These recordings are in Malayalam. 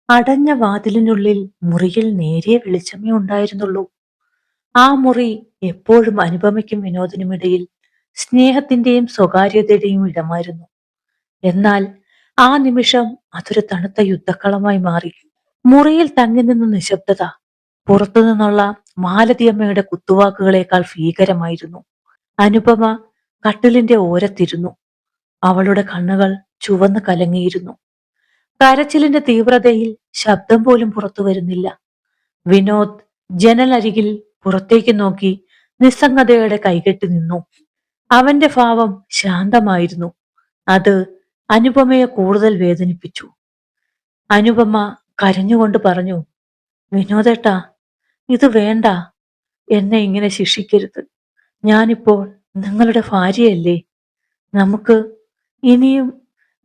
അടഞ്ഞ വാതിലിനുള്ളിൽ മുറിയിൽ നേരിയ വെളിച്ചമേ ഉണ്ടായിരുന്നുള്ളൂ. ആ മുറി എപ്പോഴും അനുപമയ്ക്കും വിനോദിനുമിടയിൽ സ്നേഹത്തിന്റെയും സ്വകാര്യതയുടെയും ഇടമായിരുന്നു. എന്നാൽ ആ നിമിഷം അതൊരു തണുത്ത യുദ്ധക്കളമായി മാറി. മുറിയിൽ തങ്ങി നിന്ന നിശബ്ദത പുറത്തുനിന്നുള്ള മാലതിയമ്മയുടെ കുത്തുവാക്കുകളേക്കാൾ ഭീകരമായിരുന്നു. അനുപമ കട്ടിലിന്റെ ഓരത്തിരുന്നു. അവളുടെ കണ്ണുകൾ ചുവന്ന് കലങ്ങിയിരുന്നു. കരച്ചിലിന്റെ തീവ്രതയിൽ ശബ്ദം പോലും പുറത്തു വരുന്നില്ല. വിനോദ് ജനലരികിൽ പുറത്തേക്ക് നോക്കി നിസ്സംഗതയോടെ കൈകെട്ടി നിന്നു. അവന്റെ ഭാവം ശാന്തമായിരുന്നു. അത് അനുപമയെ കൂടുതൽ വേദനിപ്പിച്ചു. അനുപമ കരഞ്ഞുകൊണ്ട് പറഞ്ഞു, വിനോദേട്ടാ, ഇത് വേണ്ട. എന്നെ ഇങ്ങനെ ശിക്ഷിക്കരുത്. ഞാനിപ്പോൾ നിങ്ങളുടെ ഭാര്യയല്ലേ. നമുക്ക് ഇനിയും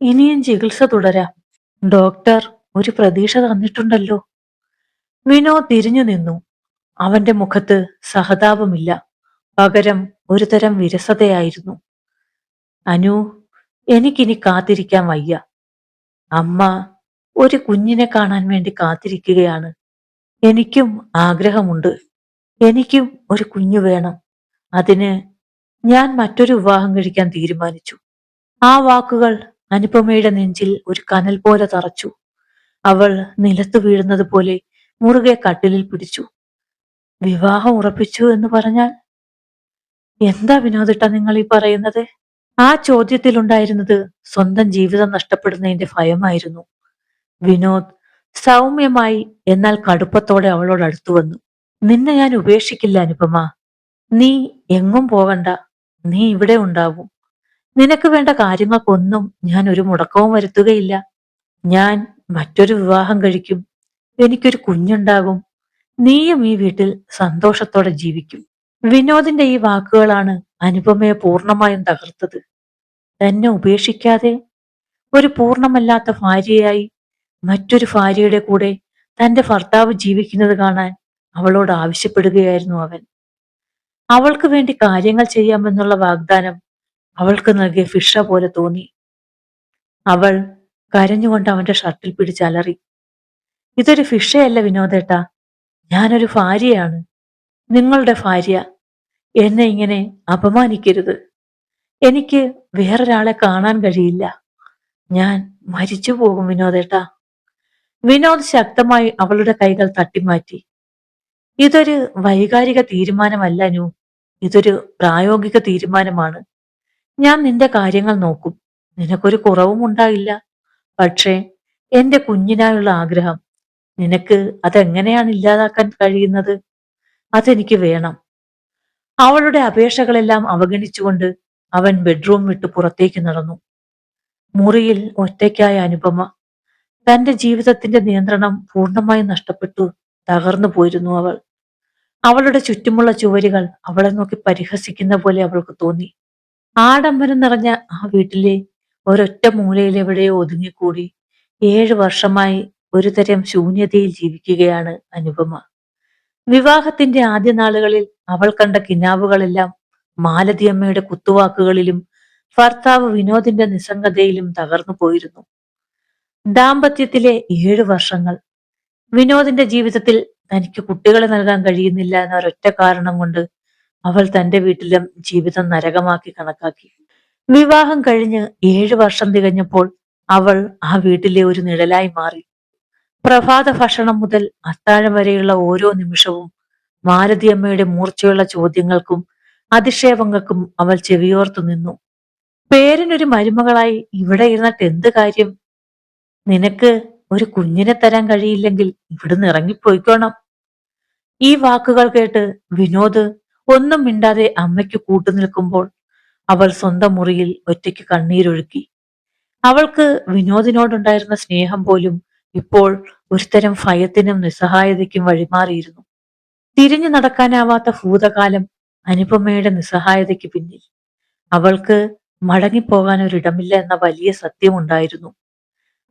ഇനിയും ചികിത്സ തുടരാം. ഡോക്ടർ ഒരു പ്രതീക്ഷ തന്നിട്ടുണ്ടല്ലോ. വിനോദ് തിരിഞ്ഞു നിന്നു. അവന്റെ മുഖത്ത് സഹതാപമില്ല, പകരം ഒരു തരം വിരസതയായിരുന്നു. അനു, എനിക്കിനി കാത്തിരിക്കാൻ വയ്യ. അമ്മ ഒരു കുഞ്ഞിനെ കാണാൻ വേണ്ടി കാത്തിരിക്കുകയാണ്. എനിക്കും ആഗ്രഹമുണ്ട്. എനിക്കും ഒരു കുഞ്ഞു വേണം. അതിന് ഞാൻ മറ്റൊരു വിവാഹം കഴിക്കാൻ തീരുമാനിച്ചു. ആ വാക്കുകൾ അനുപമയുടെ നെഞ്ചിൽ ഒരു കനൽ പോലെ തറച്ചു. അവൾ നിലത്തു വീഴുന്നത് പോലെ മുറുകെ കട്ടിലിൽ പിടിച്ചു. വിവാഹം ഉറപ്പിച്ചു എന്ന് പറഞ്ഞാൽ എന്താ വിനോദിട്ട നിങ്ങൾ ഈ പറയുന്നത്? ആ ചോദ്യത്തിലുണ്ടായിരുന്നത് സ്വന്തം ജീവിതം നഷ്ടപ്പെടുന്നതിന്റെ ഭയമായിരുന്നു. വിനോദ് സൗമ്യമായി എന്നാൽ കടുപ്പത്തോടെ അവളോട് അടുത്തു വന്നു. നിന്നെ ഞാൻ ഉപേക്ഷിക്കില്ല അനുപമ. നീ എങ്ങും പോകണ്ട. നീ ഇവിടെ ഉണ്ടാവും. നിനക്ക് വേണ്ട കാര്യങ്ങൾക്കൊന്നും ഞാൻ ഒരു മുടക്കവും വരുത്തുകയില്ല. ഞാൻ മറ്റൊരു വിവാഹം കഴിക്കും. എനിക്കൊരു കുഞ്ഞുണ്ടാകും. നീയും ഈ വീട്ടിൽ സന്തോഷത്തോടെ ജീവിക്കും. വിനോദിന്റെ ഈ വാക്കുകളാണ് അനുപമയെ പൂർണ്ണമായും തകർത്തത്. തന്നെ ഉപേക്ഷിക്കാതെ ഒരു പൂർണ്ണമല്ലാത്ത ഭാര്യയായി മറ്റൊരു ഭാര്യയുടെ കൂടെ തന്റെ ഭർത്താവ് ജീവിക്കുന്നത് കാണാൻ അവളോട് ആവശ്യപ്പെടുകയായിരുന്നു അവൻ. അവൾക്ക് വേണ്ടി കാര്യങ്ങൾ ചെയ്യാമെന്നുള്ള വാഗ്ദാനം അവൾക്ക് നൽകിയ ഫിഷ പോലെ തോന്നി. അവൾ കരഞ്ഞുകൊണ്ട് അവന്റെ ഷർട്ടിൽ പിടിച്ചലറി. ഇതൊരു ഫിഷയല്ല വിനോദേട്ടാ, ഞാനൊരു ഭാര്യയാണ്. നിങ്ങളുടെ ഭാര്യ. എന്നെ ഇങ്ങനെ അപമാനിക്കരുത്. എനിക്ക് വേറൊരാളെ കാണാൻ കഴിയില്ല. ഞാൻ മരിച്ചു പോകും വിനോദേട്ടാ. വിനോദ് ശക്തമായി അവളുടെ കൈകൾ തട്ടിമാറ്റി. ഇതൊരു വൈകാരിക തീരുമാനമല്ല അനു. ഇതൊരു പ്രായോഗിക തീരുമാനമാണ്. ഞാൻ നിന്റെ കാര്യങ്ങൾ നോക്കും. നിനക്കൊരു കുറവും ഉണ്ടാകില്ല. പക്ഷേ എന്റെ കുഞ്ഞിനായുള്ള ആഗ്രഹം, നിനക്ക് അതെങ്ങനെയാണ് ഇല്ലാതാക്കാൻ കഴിയുന്നത്? അതെനിക്ക് വേണം. അവളുടെ അപേക്ഷകളെല്ലാം അവഗണിച്ചുകൊണ്ട് അവൻ ബെഡ്റൂം വിട്ട് പുറത്തേക്ക് നടന്നു. മുറിയിൽ ഒറ്റയ്ക്കായ അനുപമ തന്റെ ജീവിതത്തിന്റെ നിയന്ത്രണം പൂർണ്ണമായും നഷ്ടപ്പെട്ടു തകർന്നു പോയിരുന്നു അവൾ. അവളുടെ ചുറ്റുമുള്ള ചുവരുകൾ അവളെ നോക്കി പരിഹസിക്കുന്ന പോലെ അവൾക്ക് തോന്നി. ആഡംബരം നിറഞ്ഞ ആ വീട്ടിലെ ഒരൊറ്റ മൂലയിൽ എവിടെയോ ഒതുങ്ങിക്കൂടി 7 വർഷമായി ഒരു തരം ശൂന്യതയിൽ ജീവിക്കുകയാണ് അനുപമ. വിവാഹത്തിന്റെ ആദ്യ നാളുകളിൽ അവൾ കണ്ട കിനാവുകളെല്ലാം മാലതിയമ്മയുടെ കുത്തുവാക്കുകളിലും ഭർത്താവ് വിനോദിന്റെ നിസ്സംഗതയിലും തകർന്നു പോയിരുന്നു. ദാമ്പത്യത്തിലെ 7 വർഷങ്ങൾ, വിനോദിന്റെ ജീവിതത്തിൽ തനിക്ക് കുട്ടികളെ നൽകാൻ കഴിയുന്നില്ല എന്ന ഒരൊറ്റ കാരണം കൊണ്ട് അവൾ തന്റെ വീട്ടിലും ജീവിതം നരകമാക്കി കണക്കാക്കി. വിവാഹം കഴിഞ്ഞ് 7 വർഷം തികഞ്ഞപ്പോൾ അവൾ ആ വീട്ടിലെ ഒരു നിഴലായി മാറി. പ്രഭാത ഭക്ഷണം മുതൽ അത്താഴം വരെയുള്ള ഓരോ നിമിഷവും മാലതിയമ്മയുടെ മൂർച്ചയുള്ള ചോദ്യങ്ങൾക്കും അധിക്ഷേപങ്ങൾക്കും അവൾ ചെവിയോർത്തു നിന്നു. പേരിനൊരു മരുമകളായി ഇവിടെ ഇരുന്നിട്ട് എന്ത് കാര്യം? നിനക്ക് ഒരു കുഞ്ഞിനെ തരാൻ കഴിയില്ലെങ്കിൽ ഇവിടുന്ന് ഇറങ്ങിപ്പോയിക്കോണം. ഈ വാക്കുകൾ കേട്ട് വിനോദ് ഒന്നും മിണ്ടാതെ അമ്മയ്ക്ക് കൂട്ടുനിൽക്കുമ്പോൾ അവൾ സ്വന്തം മുറിയിൽ ഒറ്റയ്ക്ക് കണ്ണീരൊഴുക്കി. അവൾക്ക് വിനോദിനോടുണ്ടായിരുന്ന സ്നേഹം പോലും ഇപ്പോൾ ഒരുതരം ഭയത്തിനും നിസ്സഹായതയ്ക്കും വഴിമാറിയിരുന്നു. തിരിഞ്ഞു നടക്കാനാവാത്ത ഭൂതകാലം അനുപമയുടെ നിസ്സഹായതയ്ക്ക് പിന്നിൽ. അവൾക്ക് മടങ്ങിപ്പോകാൻ ഒരിടമില്ല എന്ന വലിയ സത്യമുണ്ടായിരുന്നു.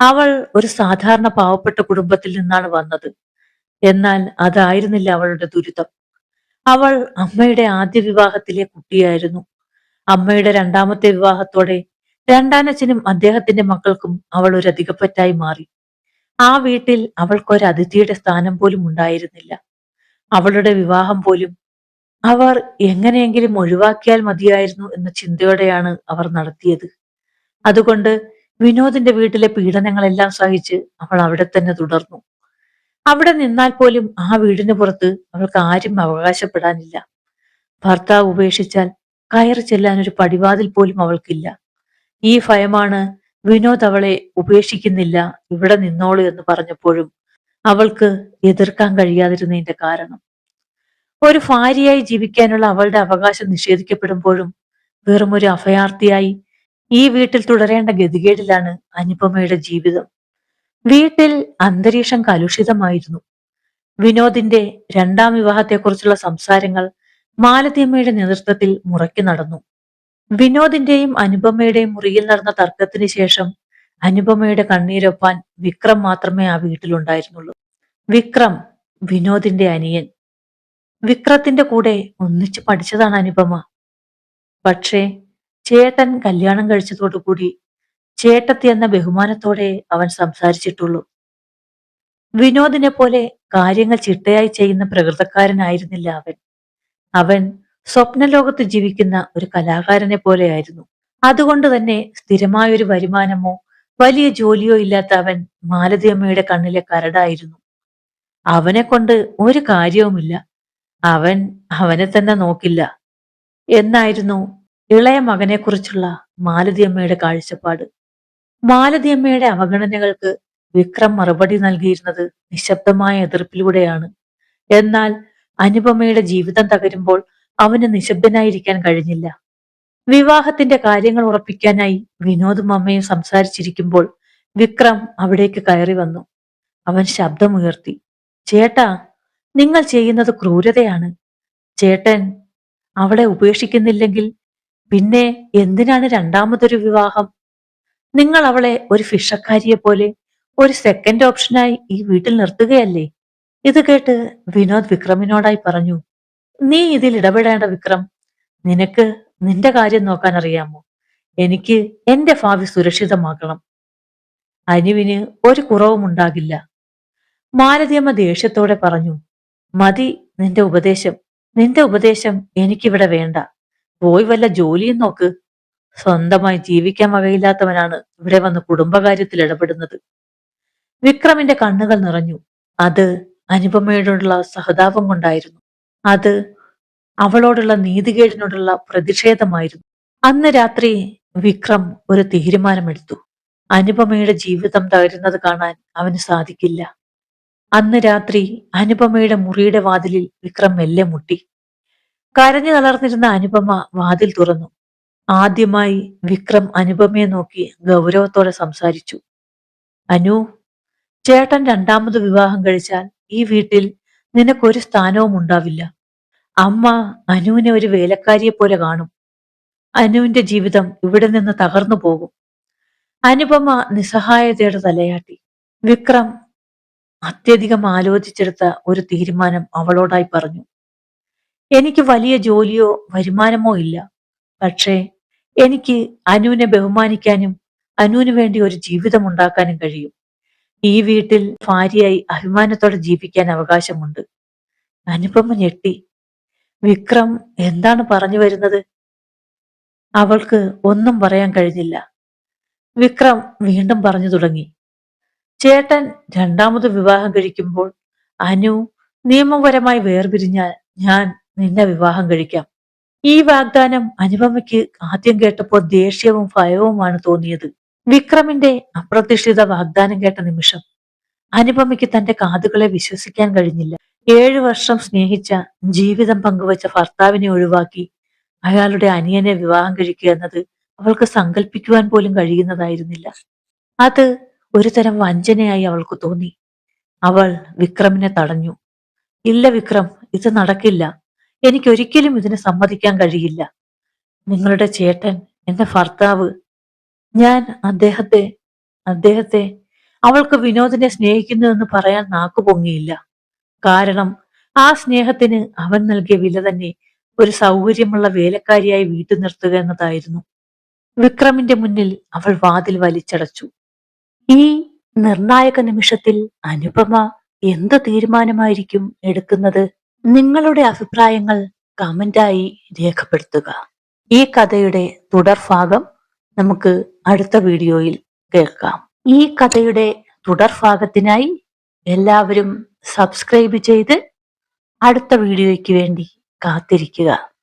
അവൾ ഒരു സാധാരണ പാവപ്പെട്ട കുടുംബത്തിൽ നിന്നാണ് വന്നത്. എന്നാൽ അതായിരുന്നില്ല അവളുടെ ദുരിതം. അവൾ അമ്മയുടെ ആദ്യ വിവാഹത്തിലെ കുട്ടിയായിരുന്നു. അമ്മയുടെ രണ്ടാമത്തെ വിവാഹത്തോടെ രണ്ടാനച്ഛനും അദ്ദേഹത്തിന്റെ മക്കൾക്കും അവൾ ഒരു അധികപ്പറ്റായി മാറി. ആ വീട്ടിൽ അവൾക്കൊരു അതിഥിയുടെ സ്ഥാനം പോലും ഉണ്ടായിരുന്നില്ല. അവളുടെ വിവാഹം പോലും അവർ എങ്ങനെയെങ്കിലും ഒഴിവാക്കിയാൽ മതിയായിരുന്നു എന്ന ചിന്തയോടെയാണ് അവർ നടത്തിയത്. അതുകൊണ്ട് വിനോദിന്റെ വീട്ടിലെ പീഡനങ്ങളെല്ലാം സഹിച്ച് അവൾ അവിടെ തന്നെ തുടർന്നു. അവിടെ നിന്നാൽ പോലും ആ വീടിന് പുറത്ത് അവൾക്ക് ആരും അവകാശപ്പെടാനില്ല. ഭർത്താവ് ഉപേക്ഷിച്ചാൽ കയറി ചെല്ലാൻ ഒരു പടിവാതിൽ പോലും അവൾക്കില്ല. ഈ ഭയമാണ് വിനോദ് അവളെ ഉപേക്ഷിക്കുന്നില്ല, ഇവിടെ നിന്നോളൂ എന്ന് പറഞ്ഞപ്പോഴും അവൾക്ക് എതിർക്കാൻ കഴിയാതിരുന്നതിന്റെ കാരണം. ഒരു ഭാര്യയായി ജീവിക്കാനുള്ള അവളുടെ അവകാശം നിഷേധിക്കപ്പെടുമ്പോഴും വെറും ഒരു അഭയാർത്ഥിയായി ഈ വീട്ടിൽ തുടരേണ്ട ഗതികേടിലാണ് അനുപമയുടെ ജീവിതം. വീട്ടിൽ അന്തരീക്ഷം കലുഷിതമായിരുന്നു. വിനോദിന്റെ രണ്ടാം വിവാഹത്തെക്കുറിച്ചുള്ള സംസാരങ്ങൾ മാലതിയമ്മയുടെ നേതൃത്വത്തിൽ മുറയ്ക്ക് നടന്നു. വിനോദിന്റെയും അനുപമയുടെയും മുറിയിൽ നടന്ന തർക്കത്തിന് ശേഷം അനുപമയുടെ കണ്ണീരൊപ്പാൻ വിക്രം മാത്രമേ ആ വീട്ടിലുണ്ടായിരുന്നുള്ളൂ. വിക്രം, വിനോദിന്റെ അനിയൻ. വിക്രത്തിന്റെ കൂടെ ഒന്നിച്ചു പഠിച്ചതാണ് അനുപമ. പക്ഷേ ചേട്ടൻ കല്യാണം കഴിച്ചതോടുകൂടി ചേട്ടത്തി എന്ന ബഹുമാനത്തോടെ അവൻ സംസാരിച്ചിട്ടുള്ളൂ. വിനോദിനെ പോലെ കാര്യങ്ങൾ ചിട്ടയായി ചെയ്യുന്ന പ്രകൃതക്കാരനായിരുന്നില്ല അവൻ. അവൻ സ്വപ്നലോകത്ത് ജീവിക്കുന്ന ഒരു കലാകാരനെ പോലെയായിരുന്നു. അതുകൊണ്ട് തന്നെ സ്ഥിരമായൊരു വരുമാനമോ വലിയ ജോലിയോ ഇല്ലാത്ത അവൻ മാലതിയമ്മയുടെ കണ്ണിലെ കരടായിരുന്നു. അവനെ കൊണ്ട് ഒരു കാര്യവുമില്ല, അവൻ അവനെ തന്നെ നോക്കില്ല എന്നായിരുന്നു ഇളയ മകനെക്കുറിച്ചുള്ള മാലതിയമ്മയുടെ കാഴ്ചപ്പാട്. മാലതിയമ്മയുടെ അവഗണനകൾക്ക് വിക്രം മറുപടി നൽകിയിരുന്നത് നിശബ്ദമായ എതിർപ്പിലൂടെയാണ്. എന്നാൽ അനുപമയുടെ ജീവിതം തകരുമ്പോൾ അവന് നിശബ്ദനായിരിക്കാൻ കഴിഞ്ഞില്ല. വിവാഹത്തിന്റെ കാര്യങ്ങൾ ഉറപ്പിക്കാനായി വിനോദും അമ്മയും സംസാരിച്ചിരിക്കുമ്പോൾ വിക്രം അവിടേക്ക് കയറി വന്നു. അവൻ ശബ്ദമുയർത്തി, ചേട്ടാ, നിങ്ങൾ ചെയ്യുന്നത് ക്രൂരതയാണ്. ചേട്ടൻ അവളെ ഉപേക്ഷിക്കുന്നില്ലെങ്കിൽ പിന്നെ എന്തിനാണ് രണ്ടാമതൊരു വിവാഹം? നിങ്ങൾ അവളെ ഒരു ഫിഷക്കാരിയെ പോലെ ഒരു സെക്കൻഡ് ഓപ്ഷനായി ഈ വീട്ടിൽ നിർത്തുകയല്ലേ? ഇത് കേട്ട് വിനോദ് വിക്രമിനോടായി പറഞ്ഞു, നീ ഇതിൽ ഇടപെടേണ്ട വിക്രം. നിനക്ക് നിന്റെ കാര്യം നോക്കാൻ അറിയാമോ? എനിക്ക് എന്റെ ഭാവി സുരക്ഷിതമാക്കണം. അനുവിന് ഒരു കുറവും ഉണ്ടാകില്ല. മാലതിയമ്മ ദേഷ്യത്തോടെ പറഞ്ഞു, മതി നിന്റെ ഉപദേശം. നിന്റെ ഉപദേശം എനിക്കിവിടെ വേണ്ട. പോയി വല്ല ജോലിയും നോക്ക്. സ്വന്തമായി ജീവിക്കാൻ വകയില്ലാത്തവനാണ് ഇവിടെ വന്ന് കുടുംബകാര്യത്തിൽ ഇടപെടുന്നത്. വിക്രമിന്റെ കണ്ണുകൾ നിറഞ്ഞു. അത് അനുപമയോടുള്ള സഹതാപം കൊണ്ടായിരുന്നു. അത് അവളോടുള്ള നീതികേടിനോടുള്ള പ്രതിഷേധമായിരുന്നു. അന്ന് രാത്രി വിക്രം ഒരു തീരുമാനമെടുത്തു. അനുപമയുടെ ജീവിതം തകരുന്നത് കാണാൻ അവന് സാധിക്കില്ല. അന്ന് രാത്രി അനുപമയുടെ മുറിയുടെ വാതിലിൽ വിക്രം മെല്ലെ മുട്ടി. കരഞ്ഞു തളർന്നിരുന്ന അനുപമ വാതിൽ തുറന്നു. ആദ്യമായി വിക്രം അനുപമയെ നോക്കി ഗൗരവത്തോടെ സംസാരിച്ചു. അനു, ചേട്ടൻ രണ്ടാമത് വിവാഹം കഴിച്ചാൽ ഈ വീട്ടിൽ നിനക്കൊരു സ്ഥാനവും ഉണ്ടാവില്ല. അമ്മ അനുവിനെ ഒരു വേലക്കാരിയെ പോലെ കാണും. അനുവിന്റെ ജീവിതം ഇവിടെ നിന്ന് തകർന്നു പോകും. അനുപമ നിസ്സഹായതയുടെ തലയാട്ടി. വിക്രം അത്യധികം ആലോചിച്ചെടുത്ത ഒരു തീരുമാനം അവളോടായി പറഞ്ഞു. എനിക്ക് വലിയ ജോലിയോ വരുമാനമോ ഇല്ല. പക്ഷേ എനിക്ക് അനുവിനെ ബഹുമാനിക്കാനും അനുവിന് വേണ്ടി ഒരു ജീവിതം ഉണ്ടാക്കാനും കഴിയും. ഈ വീട്ടിൽ ഭാര്യയായി അഭിമാനത്തോടെ ജീവിക്കാൻ അവകാശമുണ്ട്. അനുപമ ഞെട്ടി. വിക്രം എന്താണ് പറഞ്ഞു വരുന്നത്? അവൾക്ക് ഒന്നും പറയാൻ കഴിഞ്ഞില്ല. വിക്രം വീണ്ടും പറഞ്ഞു തുടങ്ങി. ചേട്ടൻ രണ്ടാമത് വിവാഹം കഴിക്കുമ്പോൾ അനു നിയമപരമായി വേർപിരിഞ്ഞാൽ ഞാൻ നിന്നെ വിവാഹം കഴിക്കാം. ഈ വാഗ്ദാനം അനുപമയ്ക്ക് ആദ്യം കേട്ടപ്പോൾ ദേഷ്യവും ഭയവുമാണ് തോന്നിയത്. വിക്രമിന്റെ അപ്രതീക്ഷിത വാഗ്ദാനം കേട്ട നിമിഷം അനുപമയ്ക്ക് തന്റെ കാതുകളെ വിശ്വസിക്കാൻ കഴിഞ്ഞില്ല. 7 വർഷം സ്നേഹിച്ച, ജീവിതം പങ്കുവച്ച ഭർത്താവിനെ ഒഴിവാക്കി അയാളുടെ അനിയനെ വിവാഹം കഴിക്കുക എന്നത് അവൾക്ക് സങ്കല്പിക്കുവാൻ പോലും കഴിയുന്നതായിരുന്നില്ല. അത് ഒരു തരം വഞ്ചനയായി അവൾക്ക് തോന്നി. അവൾ വിക്രമിനെ തടഞ്ഞു. ഇല്ല വിക്രം, ഇത് നടക്കില്ല. എനിക്കൊരിക്കലും ഇതിന് സമ്മതിക്കാൻ കഴിയില്ല. നിങ്ങളുടെ ചേട്ടൻ, എന്റെ ഭർത്താവ്, ഞാൻ അദ്ദേഹത്തെ അവൾക്ക് വിനോദിനെ സ്നേഹിക്കുന്നുവെന്ന് പറയാൻ നാക്കു പൊങ്ങിയില്ല. കാരണം ആ സ്നേഹത്തിന് അവൻ നൽകിയ വില തന്നെ ഒരു സൗകര്യമുള്ള വേലക്കാരിയായി വീട്ടു നിർത്തുക എന്നതായിരുന്നു. വിക്രമിന്റെ മുന്നിൽ അവൾ വാതിൽ വലിച്ചടച്ചു. ഈ നിർണായക നിമിഷത്തിൽ അനുപമ എന്ത് തീരുമാനമായിരിക്കും എടുക്കുന്നത്? നിങ്ങളുടെ അഭിപ്രായങ്ങൾ കമന്റായി രേഖപ്പെടുത്തുക. ഈ കഥയുടെ തുടർഭാഗം നമുക്ക് അടുത്ത വീഡിയോയിൽ കേൾക്കാം. ഈ കഥയുടെ തുടർഭാഗത്തിനായി എല്ലാവരും സബ്സ്ക്രൈബ് ചെയ്ത് അടുത്ത വീഡിയോയ്ക്ക് വേണ്ടി കാത്തിരിക്കുക.